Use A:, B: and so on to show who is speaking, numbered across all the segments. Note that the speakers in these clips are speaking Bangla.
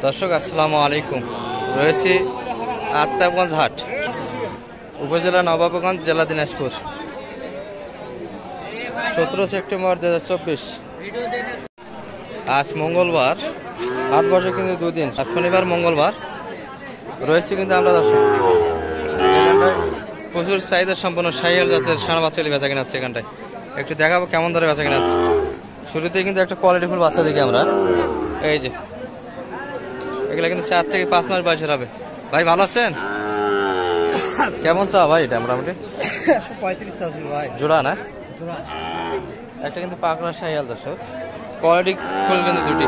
A: দর্শক আসসালামু আলাইকুম। রয়েছি আত্মাগঞ্জ হাট, উপজেলা নবাবগঞ্জ, জেলা দিনাজপুর। 17 সেপ্টেম্বর 2024। আজ মঙ্গলবার, হাট বসে কিন্তু দুদিন, শনিবার মঙ্গলবার রয়েছে কিন্তু আমরা। দর্শক এখানটায় প্রচুর চাহিদা সম্পন্ন শাহিওয়াল জাতের ষাঁড় বাচ্চাগুলি বেচা কিনা হচ্ছে। এখানটায় একটু দেখাবো কেমন ধরে বেচা কিনা হচ্ছে। শুরুতেই কিন্তু একটা কোয়ালিটিফুল বাচ্চা দেখি আমরা। এই যে এগুলা কিন্তু 4 থেকে 5 মাস বয়সের হবে। ভাই ভালো আছেন? কেমন চা ভাই এটা? মোটামুটি
B: 135 ভাই
A: জোড়া না? একটা কিন্তু পাকড়া শাহিওয়াল দর্শক, কোয়ালিটি ফুল কিন্তু দুটি।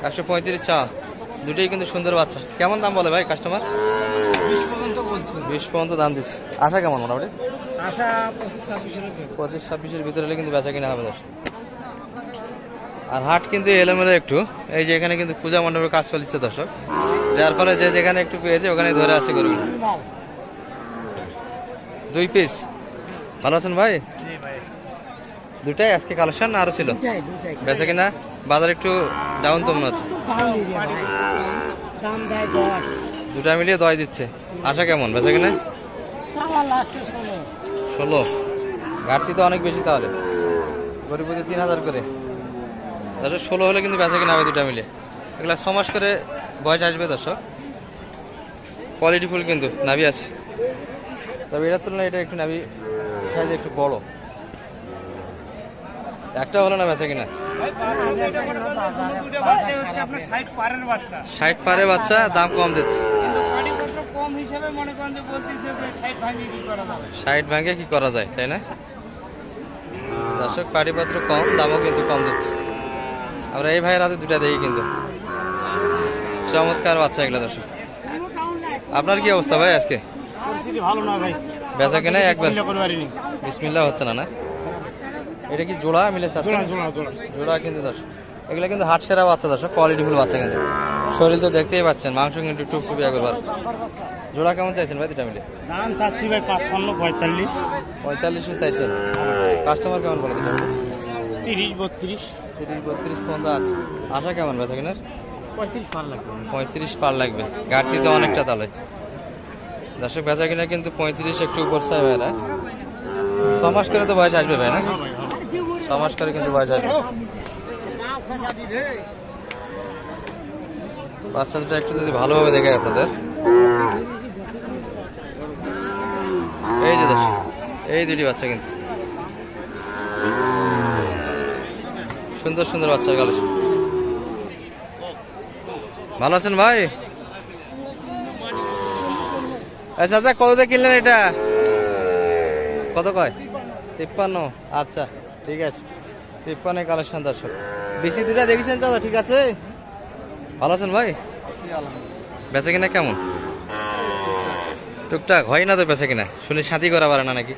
A: 135 চা, দুটোই কিন্তু সুন্দর বাচ্চা। কেমন দাম বলে ভাই কাস্টমার?
B: 20 পর্যন্ত বলছে।
A: 20 পর্যন্ত দাম দিচ্ছে। আশা কেমন মোটামুটি?
B: আশা 25-26
A: ভিতরে হলে কিন্তু বেচা কিনা হবে দর্শক। আর হাট কিন্তু এলোমেলো একটু। এই যে এখানে কিন্তু পূজা মণ্ডপের কাজ চলছে দর্শক, যার ফলে যে যেখানে একটু পেয়েছে ওখানে ধরে আছে গরু। 2 পিস। ভালো আছেন ভাই? দুটাই আজকে কালেকশন না আরো ছিল? বেচা কিনা বাজার একটু ডাউন তো মনে হচ্ছে। দুটা মিলিয়ে 10 দিচ্ছে। আশা কেমন বেচা কিনা? 16। ঘাটতি তো অনেক বেশি তাহলে, গরিব 3000 করে। 16 হলে কিন্তু বেচা কিনা হবে দুটা মিলে। এগুলা 6 মাস করে বয়স আসবে দর্শক। কোয়ালিটি ফুল কিন্তু নাভি আছে, তবে এটার তুলনায় এটা একটু নাভি সাইজ একটু বড়। একটা হলো না বেচা কিনা? 60 পারের বাচ্চা, দাম কম দিচ্ছে। 60 ভাঙে কি করা যায়, তাই না দর্শক? পাটিপত্র কম, দামও কিন্তু কম দিচ্ছে। আমরা এই ভাইয়ের হাতে দুটা দেখি কিন্তু চমৎকার বাচ্চা এগুলো দর্শক। আপনার কি অবস্থা ভাই আজকে?
B: ভালো না ভাই,
A: বেচা কিনা একবার বিসমিল্লাহ হচ্ছে না? না এটা কি জোড়া মিলে? জোড়া কিন্তু দর্শক। এগুলো কিন্তু হাট সেরা বাচ্চা দর্শক, কোয়ালিটি ফুল বাচ্চা কিন্তু। শরীর তো দেখতেই পাচ্ছেন, মাংস কিন্তু টুকটুকি একবার। জোড়া কেমন চাইছেন ভাই দুটা মিলে?
B: দাম চাচ্ছি ভাই 55-45।
A: 45 চাইছেন। কাস্টমার কেমন বলে দুটা মিলে?
B: 30-32
A: পর্যন্ত আছে। আশা কেমন বেচা কিনার?
B: 35 পার লাগবে।
A: 35 পার লাগবে, ঘাটতি তো অনেকটা তাহলে দর্শক। বেচা কিনা কিন্তু 35 একটু উপর চাই ভাইরা। 6 মাস করে তো বয়স আসবে ভাই না? 6 মাস করে কিন্তু বয়স আসবে। বাচ্চা দুটো একটু যদি ভালোভাবে দেখে আপনাদের। এই যে দর্শক, এই দুটি বাচ্চা কিন্তু সুন্দর সুন্দর বাচ্চার কালেকশন। ভালো আছেন ভাই? আচ্ছা আচ্ছা, কত দিয়ে কিনলেন এটা? কত কয়? 53। আচ্ছা ঠিক আছে, 53 কালেকশন দর্শক। বেশি দুটা দেখেছেন তো? ঠিক আছে। ভালো আছেন ভাই? বেচা কিনা কেমন? টুকটাক হয় না তো বেচা কিনা? শুনি সাথী করা পারে না নাকি?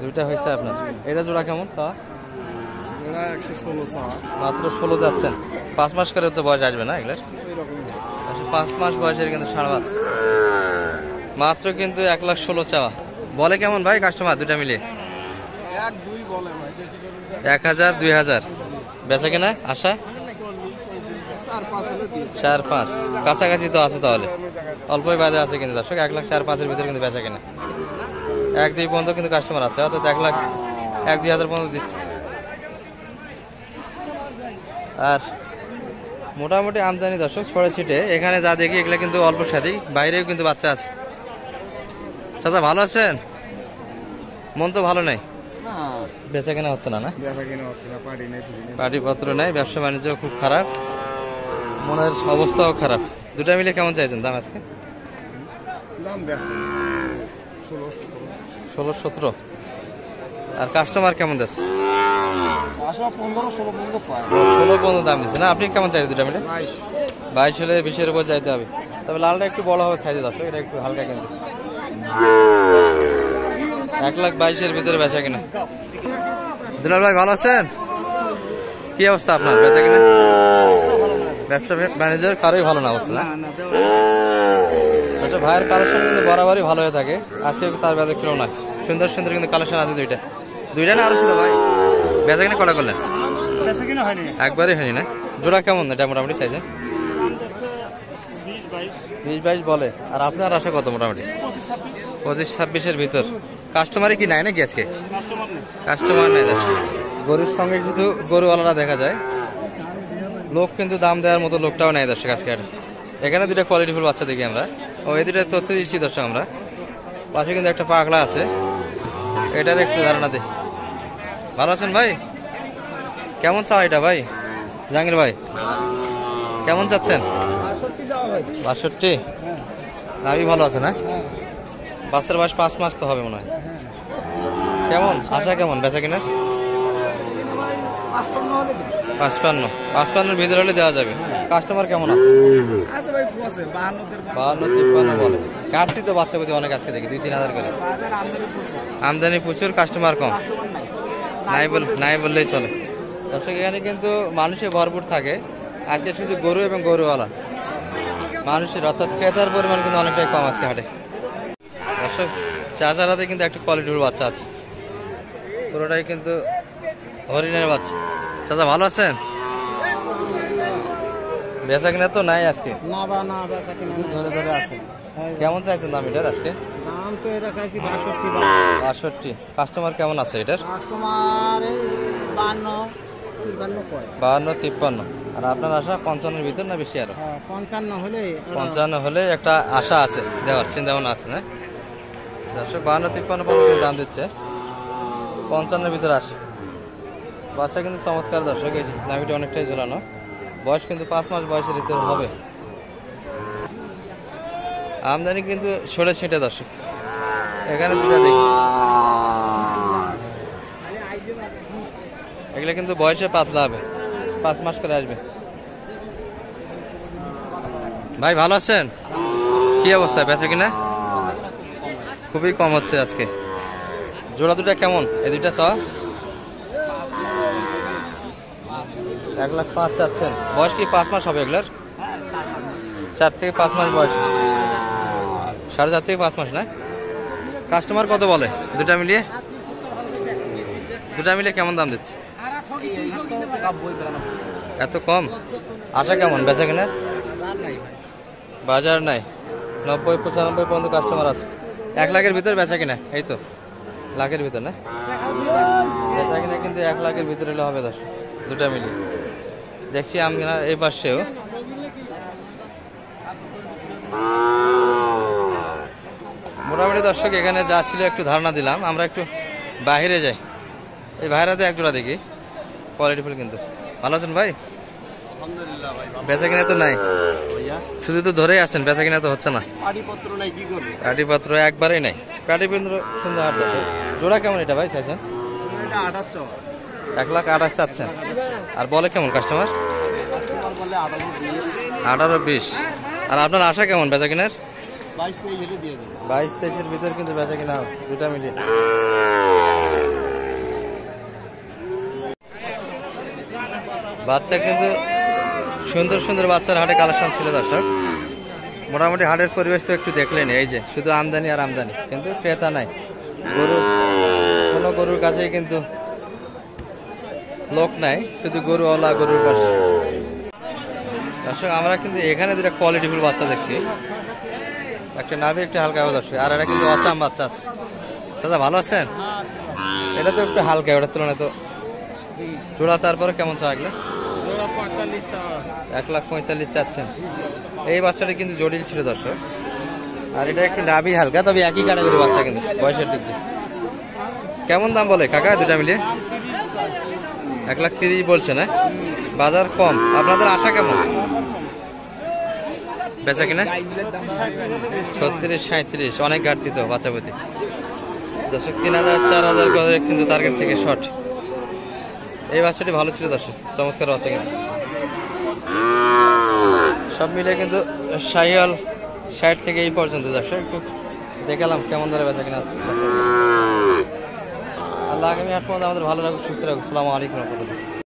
A: দুইটা হয়েছে আপনার। এটা জোড়া কেমন?
B: 116
A: মাত্র 16 যাচ্ছেন। 5 মাস করে তো বয়স আসবে না এগুলোর? 5 মাস বয়সের কিন্তু ষাঁড় বাচ্চা মাত্র কিন্তু 1,16,000 চাওয়া। বলে কেমন ভাই কাস্টমার দুটা মিলিয়ে?
B: 1-2 বলে ভাই।
A: 1000-2000 বেচা কিনা আশা? 4-5 কাছাকাছি তো আছে তাহলে, অল্পই বাদে আছে কিন্তু দর্শক। 1,04,500-এর ভিতরে কিন্তু বেচা কিনা। 1-2 পর্যন্ত কিন্তু কাস্টমার আছে, অর্থাৎ 1,01,000-2,000 পর্যন্ত দিচ্ছে। আর মোটামুটি আমদানি দর্শক ছড়ে ছিটে। এখানে যা দেখি এগুলো কিন্তু অল্প সাথী, বাইরেও কিন্তু বাচ্চা আছে। চাচা ভালো আছেন? মন তো ভালো নাই, বেচা কেনা হচ্ছে না? না পাটিপত্র নাই, ব্যবসা বাণিজ্য খুব খারাপ, মনের অবস্থাও খারাপ। দুটা মিলে কেমন চাইছেন দাম আজকে? 16-17। আর কাস্টমার কেমন যাচ্ছে? 16 পর্যন্ত দাম দিচ্ছে না? আপনি কেমন চাইছেন দুটা মিলে? 22 হলে 20-এর উপর চাইতে হবে। তবে লালটা একটু বড় হবে সাইজে দর্শক, এটা একটু হালকা কিন্তু। 1,22,000-এর ভিতরে বেচা কিনা। দুলাল ভাই ভালো আছেন? কি অবস্থা আপনার বেচা কিনা? ব্যবসা বাণিজ্যের কারোই ভালো না অবস্থা না? আচ্ছা, ভাইয়ের কালেকশন কিন্তু বরাবরই ভালো হয়ে থাকে, আজকে তার ব্যতিক্রম নয়। সুন্দর সুন্দর কিন্তু কালেকশন আছে। দুইটা না আরো ছিল ভাই? বেচা কিনা কটা করলেন?
B: বেচা কিনা হয়নি,
A: একবারই হয়নি না? জোড়া কেমন এটা মোটামুটি চাইছেন?
B: দাম যাচ্ছে 20-22,
A: 20-22 বলে। আর আপনার আশা কত মোটামুটি?
B: 25-26।
A: 25-26-এর ভিতর। কাস্টমারই কি নাই নাকি আজকে?
B: কাস্টমার নেই।
A: কাস্টমার নাই দর্শক। গরুর সঙ্গে কিন্তু গরুওয়ালারা দেখা যায়, লোক কিন্তু দাম দেওয়ার মতো লোকটাও নেই দর্শক আজকে হাটে। এখানে দুটা কোয়ালিটিফুল বাচ্চা দেখি আমরা, ও এই দুটা তথ্য দিচ্ছি দর্শক আমরা। পাশে কিন্তু একটা পাগলা আছে, এটার একটু ধারণা দিই। ভালো আছেন ভাই? কেমন চা এটা ভাই? জাহাঙ্গীর ভাই কেমন চাচ্ছেন? 62। নাভি ভালো আছে না? বাচ্চার বয়স 5 মাস তো হবে মনে হয়। কেমন আশা কেমন বেচা কিনার? 55 ভিতরে হলে দেওয়া যাবে। কাস্টমার কেমন আছে? 52-53 বলে। কাটতি তো বাচ্চা প্রতি অনেক আজকে দেখি 2-3 হাজার করে। আমদানি প্রচুর, কাস্টমার কম। নাই বললেই চলে দর্শক। এখানে কিন্তু মানুষে ভরপুর থাকে আজকে, শুধু গরু এবং গরুওয়ালা। মানুষের অর্থাৎ ক্রেতার পরিমাণ কিন্তু অনেকটাই কম আজকে হাটে দর্শক। চাচারাতে কিন্তু একটা কোয়ালিটির বাচ্চা আছে, পুরোটাই কিন্তু হরিণের বাচ্চা। চাচা ভালো আছেন? বেচা কিনা তো নাই আজকে, ধরে ধরে আছে। কেমন চাইছেন দাম এটার আজকে?
B: দাম তো এটা চাইছি 62।
A: 62। কাস্টমার কেমন আছে এটার?
B: কাস্টমার
A: 52-53। আর আপনার আশা 55-এর ভিতর না বেশি আরো?
B: 55 হলে
A: 55 হলে একটা আশা আছে দেওয়ার, চিন্তা ভাবনা আছে না দর্শক? 52-53 পর্যন্ত দাম দিচ্ছে, 55-এর ভিতরে আসে। বাচ্চা কিন্তু চমৎকার দর্শক, এই যে নাভিটা অনেকটাই ঝোলানো। বয়স কিন্তু 5 মাস বয়সের ভিতরে হবে। আমদানি কিন্তু সরে ছেটে দর্শক। এখানে দুটো দেখি, এগুলো কিন্তু বয়সে পাতলা হবে, 5 মাস করে আসবে। ভাই ভালো আছেন? কি অবস্থা বেচা কিনা? খুবই কম হচ্ছে আজকে। জোড়া দুটা কেমন এই দুইটা? 1,05,000 চাচ্ছেন। বয়স কি 5 মাস হবে এগুলার? 4 থেকে 5 মাস বয়স। 4.5 থেকে 5 মাস না? কাস্টমার কত বলে দুটা মিলিয়ে? দুটা মিলিয়ে কেমন দাম দিচ্ছে? এত কম? আশা কেমন বেচা কিনার? বাজার নাই। 90-95 পর্যন্ত কাস্টমার আছে। 1 লাখের ভিতর বেচা কিনা? এই তো লাখের ভিতর না বেচা কিনা, কিন্তু 1 লাখের ভিতরে হলে হবে দর্শক দুটা মিলিয়ে। দেখছি আমরা এই পাশেও মোটামুটি দর্শক এখানে যা ছিল একটু ধারণা দিলাম। আমরা একটু বাইরে যাই, এই বাইরেতে এক জোড়া দেখি কোয়ালিটিফুল। কিন্তু ভালো আছেন ভাই?
B: আলহামদুলিল্লাহ ভাই।
A: বেচা কিনা তো নাই, শুধু তো ধরেই আসছেন, বেচা কিনা তো হচ্ছে না।
B: পাটিপত্র নাই, কি করব?
A: পাটিপত্র একবারেই নাই। পাটিপত্র সুন্দর হাট দর্শক। জোড়া কেমন এটা ভাই চাইছেন?
B: এটা 28।
A: 1,28,000 চাচ্ছেন। আর বলে কেমন কাস্টমার?
B: কাস্টমার বলে 18-20।
A: 18-20। আর আপনার আশা কেমন বেচা কিনার?
B: 22-23 হলে দিয়ে দেব।
A: 22-23-এর ভিতর কিন্তু বেচা কিনা হবে দুটা মিলিয়ে। বাচ্চা কিন্তু সুন্দর সুন্দর বাচ্চার হাটে কালেকশন ছিল দর্শক। মোটামুটি হাটের পরিবেশ তো একটু দেখলেন, এই যে শুধু আমদানি আর আমদানি, কিন্তু ক্রেতা নাই। গরু কোনো গরুর কাছেই কিন্তু লোক নাই, শুধু গরুওয়ালা গরুর পাশে দর্শক। আমরা কিন্তু এখানে দুটা কোয়ালিটিফুল বাচ্চা দেখছি, একটা নাভি একটা হালকা দর্শক, আর এটা কিন্তু অসাম বাচ্চা আছে। দাদা ভালো আছেন? এটা তো একটু হালকা, ওটার তুলনায় তো জোড়া। তারপরে কেমন চা এগুলো? 1,45,000 চাচ্ছেন। এই বাচ্চাটা কিন্তু জটিল ছিল দর্শক, আর এটা একটু নাভি হালকা, তবে একই ক্যাটাগরি বাচ্চা কিন্তু বয়সের দিক দিয়ে। কেমন দাম বলে কাকা দুটা মিলিয়ে? 1,30,000 বলছে না? বাজার কম। আপনাদের আশা কেমন বেচা কিনা? 36-37। অনেক ঘাটতি তো বাচ্চা প্রতি দর্শক। 3,000-4,000 করে কিন্তু টার্গেট থেকে শর্ট। এই বাচ্চাটি ভালো ছিল দর্শক, চমৎকার বাচ্চা। কিন্তু সব মিলে কিন্তু শাহিওয়াল 60 থেকে এই পর্যন্ত দর্শক। একটু দেখালাম কেমন ধরে বেচা কিনা হচ্ছে। আল্লাহ আগামী হাট পর্যন্ত আমাদের ভালো রাখুক, সুস্থ রাখুক। আসসালামু আলাইকুম।